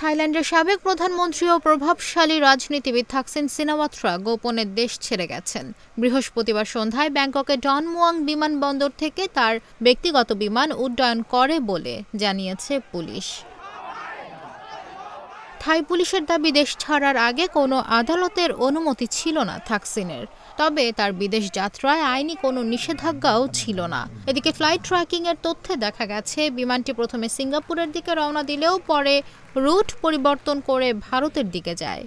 থাইল্যান্ডের সাবেক প্রধানমন্ত্রী ও প্রভাবশালী রাজনীতিবিদ থাকসিন সিনাওয়াত্রা গোপনে দেশ ছেড়ে গেছেন। বৃহস্পতিবার সন্ধ্যায় ব্যাংককের ডন মুয়াং বিমানবন্দর থেকে তার ব্যক্তিগত বিমান উড্ডয়ন করে বলে জানিয়েছে পুলিশ। থাই পুলিশের দাবি, দেশ ছাড়ার আগে কোনো আদালতের অনুমতি ছিল না থাকসিনের। তবে তার বিদেশ যাত্রায় আইনি কোনো নিষেধাজ্ঞাও ছিল না। এদিকে ফ্লাইট ট্র্যাকিংয়ের তথ্যে দেখা গেছে বিমানটি প্রথমে সিঙ্গাপুরের দিকে রওনা দিলেও পরে রুট পরিবর্তন করে ভারতের দিকে যায়।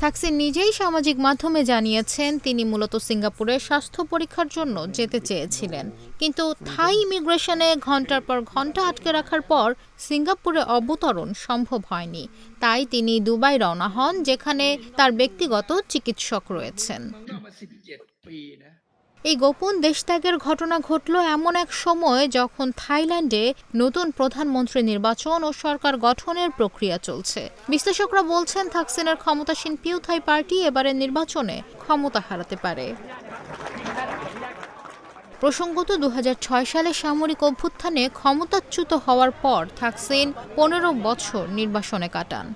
থাকসিন নিজেই সামাজিক মাধ্যমে জানিয়েছেন তিনি মূলত সিঙ্গাপুরে স্বাস্থ্য পরীক্ষার জন্য যেতে চেয়েছিলেন, কিন্তু থাই ইমিগ্রেশনে ঘণ্টার পর ঘণ্টা আটকে রাখার পর সিঙ্গাপুরে অবতরণ সম্ভব হয়নি। তাই তিনি দুবাই রওনা হন, যেখানে তার ব্যক্তিগত চিকিৎসক রয়েছেন। এই গোপন দেশত্যাগের ঘটনা ঘটল এমন এক সময় যখন থাইল্যান্ডে নতুন প্রধানমন্ত্রী নির্বাচন ও সরকার গঠনের প্রক্রিয়া চলছে। বিশ্লেষকরা বলছেন থাকসিনের ক্ষমতাসীন পিউ থাই পার্টি এবারের নির্বাচনে ক্ষমতা হারাতে পারে। প্রসঙ্গত ২০০৬ সালে সামরিক অভ্যুত্থানে ক্ষমতাচ্যুত হওয়ার পর থাকসিন ১৫ বছর নির্বাসনে কাটান।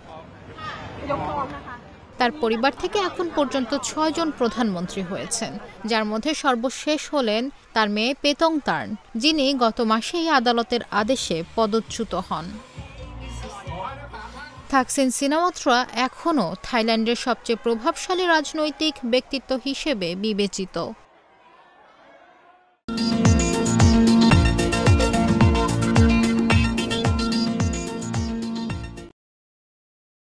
তার পরিবার থেকে এখন পর্যন্ত ৬ জন প্রধানমন্ত্রী হয়েছেন, যার মধ্যে সর্বশেষ হলেন তার মেয়ে পেতংতার্ন, যিনি গত মাসেই আদালতের আদেশে পদচ্যুত হন। থাকসিন সিনাওয়াত্রা এখনও থাইল্যান্ডের সবচেয়ে প্রভাবশালী রাজনৈতিক ব্যক্তিত্ব হিসেবে বিবেচিত।